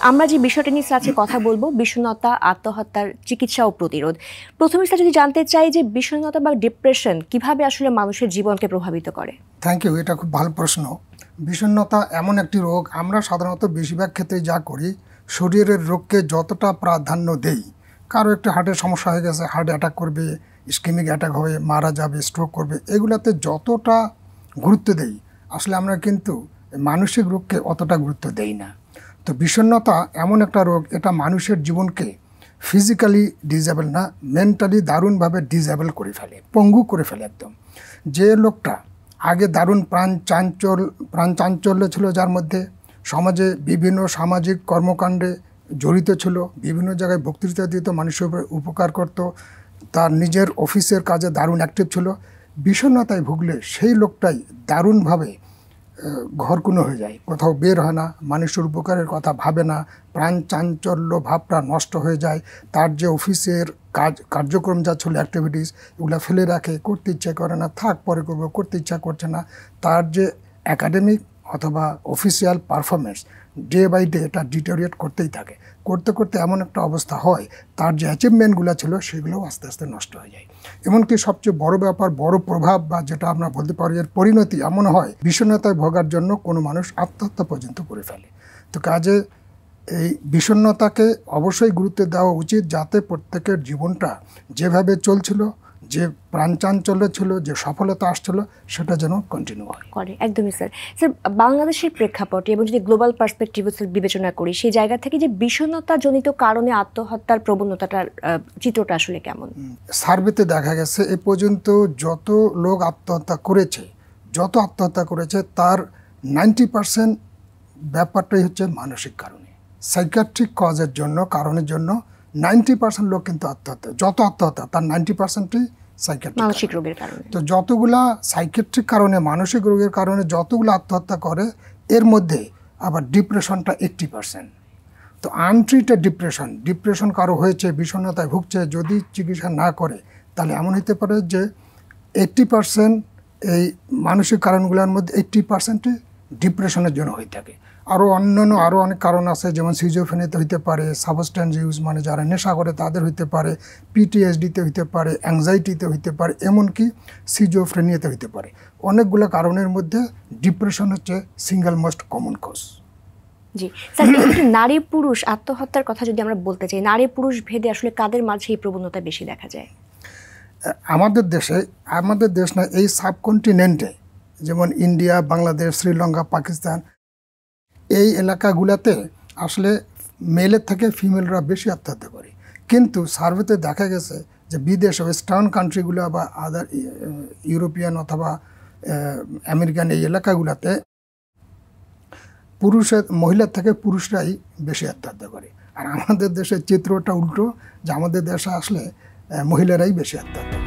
আমরা যে বিষয়টা নিয়ে আজকে কথা বলবো, বিষণ্ণতা, আত্মহত্যার চিকিৎসা ও প্রতিরোধ। প্রথমে স্যার যদি জানতে চাই যে বিষণ্ণতা বা ডিপ্রেশন কিভাবে আসলে মানুষের জীবনকে প্রভাবিত করে। থ্যাংক ইউ, এটা খুব ভালো প্রশ্ন। বিষণ্ণতা এমন একটি রোগ, আমরা সাধারণত বেশিরভাগ ক্ষেত্রে যা করি, শরীরের রোগকে যতটা প্রাধান্য দেই, কারো একটু হার্টের সমস্যা হয়ে গেছে, হার্ট অ্যাটাক করবে, ইস্কেমিক অ্যাটাক হয়ে মারা যাবে, স্ট্রোক করবে, এগুলাতে যতটা গুরুত্ব দেই, আসলে আমরা কিন্তু মানসিক রোগকে অতটা গুরুত্ব দেই না। তো বিষণ্ণতা এমন একটা রোগ, এটা মানুষের জীবনকে ফিজিক্যালি ডিজেবল না, মেন্টালি দারুণভাবে ডিজেবল করে ফেলে, পঙ্গু করে ফেলে একদম। যে লোকটা আগে দারুণ প্রাণ চাঞ্চল্য ছিল, যার মধ্যে সমাজে বিভিন্ন সামাজিক কর্মকাণ্ডে জড়িত ছিল, বিভিন্ন জায়গায় বক্তৃতা দিত, মানুষের উপকার করত, তার নিজের অফিসের কাজে দারুণ অ্যাক্টিভ ছিল, বিষণ্ণতায় ভুগলে সেই লোকটাই দারুণভাবে ঘরকুনো হয়ে যায়, কোথাও বের হয় না, মানুষের উপকারের কথা ভাবে না, প্রাণ চাঞ্চল্য ভাবটা নষ্ট হয়ে যায়, তার যে অফিসের কার্যক্রম যা ছিল, অ্যাক্টিভিটিস, এগুলো ফেলে রাখে, করতে ইচ্ছা করে না, থাক পরে করবো, করতে ইচ্ছা করছে না। তার যে একাডেমিক অথবা official performance day by day এটা ডিটোরিয়েট করতেই থাকে, করতে করতে এমন একটা অবস্থা হয়, তার যে অ্যাচিভমেন্টগুলো ছিল সেগুলোও আস্তে আস্তে নষ্ট হয়ে যায়। এমনকি সবচেয়ে বড় ব্যাপার, বড় প্রভাব বা যেটা আমরা বলতে পারি এর পরিণতি এমন হয়, বিষণ্ণতায় ভোগার জন্য কোনো মানুষ আত্মহত্যা পর্যন্ত করে ফেলে। তো কাজে এই বিষণ্ণতাকে অবশ্যই গুরুত্ব দেওয়া উচিত, যাতে প্রত্যেকের জীবনটা যেভাবে চলছিল, যে প্রাণচাঞ্চল্য ছিল, যে সফলতা আসছিল, সেটা যেন কন্টিনিউ হয়। একদমই স্যার। স্যার, বাংলাদেশের প্রেক্ষাপটে এবং যদি গ্লোবাল পার্সপেক্টিভ বিবেচনা করি, সেই জায়গা থেকে যে বিষণ্ণতাজনিত কারণে আত্মহত্যার প্রবণতাটার চিত্রটা আসলে কেমন? সার্ভেতে দেখা গেছে এ পর্যন্ত যত লোক আত্মহত্যা করেছে তার 90% ব্যাপারটাই হচ্ছে মানসিক কারণে, সাইকিয়াট্রিক কারণের জন্য 90% লোক কিন্তু যত আত্মহত্যা তার 90%ই মানসিক রোগের কারণে। তো যতগুলা সাইকিয়াট্রিক কারণে, মানসিক রোগের কারণে যতগুলো আত্মহত্যা করে, এর মধ্যে আবার ডিপ্রেশনটা 80%। তো আনট্রিটেড ডিপ্রেশন কারো হয়েছে, বিষণ্ণতায় ভুগছে, যদি চিকিৎসা না করে, তাহলে এমন হতে পারে যে 80% এই মানসিক কারণগুলোর মধ্যে 80%ই ডিপ্রেশনের জন্য হয়ে থাকে। আরও অনেক কারণ আছে, যেমন সিজোফ্রেনিয়াতে হইতে পারে, সাবস্ট্যান্স ইউজ মানে যারা নেশা করে তাদের হইতে পারে, পিটিএসডিতে হইতে পারে, অ্যাংজাইটিতে হইতে পারে, এমনকি সিজোফ্রেনিয়াতে হইতে পারে। অনেকগুলো কারণের মধ্যে ডিপ্রেশন হচ্ছে সিঙ্গেল মোস্ট কমন কজ। জি স্যার, নারী পুরুষ আত্মহত্যার কথা যদি আমরা বলতে চাই, নারী পুরুষ ভেদে আসলে কাদের মাঝে এই প্রবণতা বেশি দেখা যায়? আমাদের দেশ না, এই সাবকন্টিনেন্টে, যেমন ইন্ডিয়া, বাংলাদেশ, শ্রীলঙ্কা, পাকিস্তান, এই এলাকাগুলোতে আসলে মেলের থেকে ফিমেলরা বেশি আত্মহত্যা করে। কিন্তু সার্ভেতে দেখা গেছে যে বিদেশে, ওয়েস্টার্ন কান্ট্রিগুলো বা আদার ইউরোপিয়ান অথবা আমেরিকান এই এলাকাগুলোতে মহিলার থেকে পুরুষরাই বেশি আত্মহত্যা করে। আর আমাদের দেশের চিত্রটা উল্টো, যে আমাদের দেশে আসলে মহিলারাই বেশি আত্মহত্যা করে।